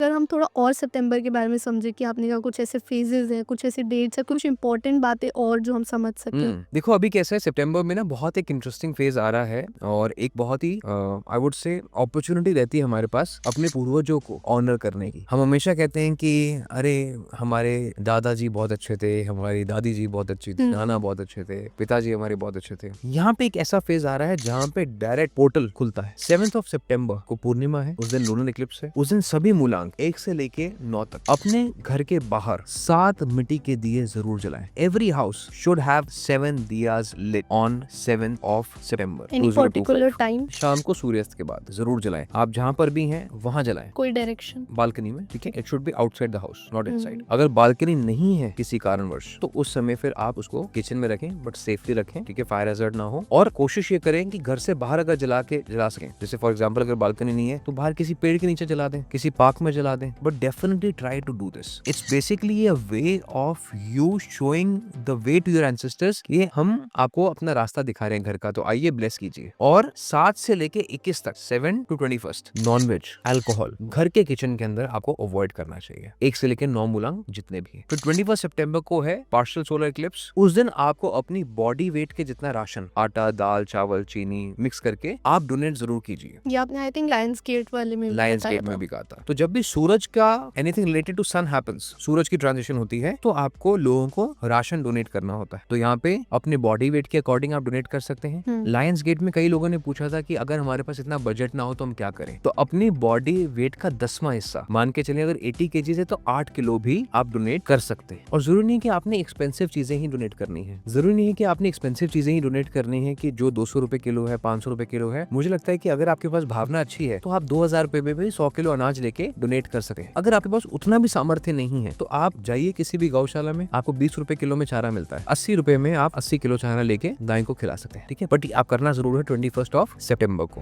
अगर हम थोड़ा और सितंबर के बारे में समझे कि आपने कहा कुछ ऐसे फेजेस हैं, कुछ ऐसी डेट्स हैं, कुछ इंपॉर्टेंट बातें और जो हम समझ सकें। देखो अभी कैसा है, सितंबर में ना बहुत एक इंटरेस्टिंग फेज आ रहा है और एक बहुत ही आई वुड से अपॉर्चुनिटी रहती है हमारे पास अपने पूर्वजों को ऑनर करने की। हम हमेशा कहते हैं कि अरे हमारे दादाजी बहुत अच्छे थे, हमारी दादी जी बहुत अच्छी थी, नाना बहुत अच्छे थे, पिताजी हमारे बहुत अच्छे थे। यहाँ पे एक ऐसा फेज आ रहा है जहाँ पे डायरेक्ट पोर्टल खुलता है। 7th of September को पूर्णिमा है, उस दिन लूनर इक्लिप्स है। उस दिन सभी मूलांक 1 से लेके 9 तक अपने घर के बाहर 7 मिट्टी के दिए जरूर जलाएं। Every house should have 7 diyas lit on 7th of September any 2025। Particular time? शाम को सूर्यास्त के बाद जरूर जलाएं। आप जहाँ पर भी हैं वहाँ जलाएं। कोई डायरेक्शन? बालकनी में, ठीक है। It should be outside the house, not inside. अगर बालकनी नहीं है किसी कारणवश तो उस समय फिर आप उसको किचन में रखें, बट सेफली रखें, ठीक है, फायर हैजर्ड ना हो। और कोशिश ये करें कि घर से बाहर अगर जला सकें, जैसे फॉर एग्जांपल अगर बालकनी नहीं है तो बाहर किसी पेड़ के नीचे जला दें, किसी पार्क में जला दें, but definitely try to do this. It's basically a way of you showing the way to your ancestors कि हम आपको अपना रास्ता दिखा रहे हैं घर का, तो आइए ब्लेस कीजिए। और 7 से लेके 21 तक, 7 to 21, नॉनवेज, अल्कोहल घर के किचन के अंदर आपको अवॉइड करना चाहिए। 1 से लेके 9 मूलांक जितने भी। फिर 21 सितंबर को है पार्शियल सोलर इक्लिप्स। उस दिन आपको अपनी बॉडी वेट के जितना राशन, आटा, दाल, चावल, चीनी मिक्स करके आप डोनेट जरूर कीजिए। ये आपने आई थिंक लायंस गेट वाले में लायंस गेट में भी कहा था। तो जब भी सूरज का anything related to sun happens, सूरज की ट्रांजिशन होती है, तो आपको लोगों को राशन डोनेट करना होता है। तो यहाँ पे अपने बॉडी वेट के अकॉर्डिंग आप डोनेट कर सकते हैं। लायंस गेट में कई लोगों ने पूछा था कि अगर हमारे पास इतना बजट ना हो तो हम क्या करें। तो अपनी बॉडी वेट का 10वां हिस्सा मान के चलिए, अगर 80 kg है तो 8 किलो भी आप डोनेट कर सकते हैं। और जरूरी नहीं कि आपने एक्सपेंसिव चीजें ही डोनेट करनी है। जरूरी नहीं है कि आपने एक्सपेंसिव चीजें ही डोनेट करनी है कि जो 200 रुपए किलो है, 500 रुपए किलो है। मुझे लगता है कि अगर आपके पास भावना अच्छी है तो आप 2000 रुपए में भी 100 किलो अनाज लेके डोनेट कर सकते हैं। अगर आपके पास उतना भी सामर्थ्य नहीं है तो आप जाइए किसी भी गौशाला में, आपको 20 रुपए किलो में चारा मिलता है, 80 रुपए में आप 80 किलो चारा लेके गाय को खिला सकते हैं, ठीक है। बट आप करना जरूर है 21 September को।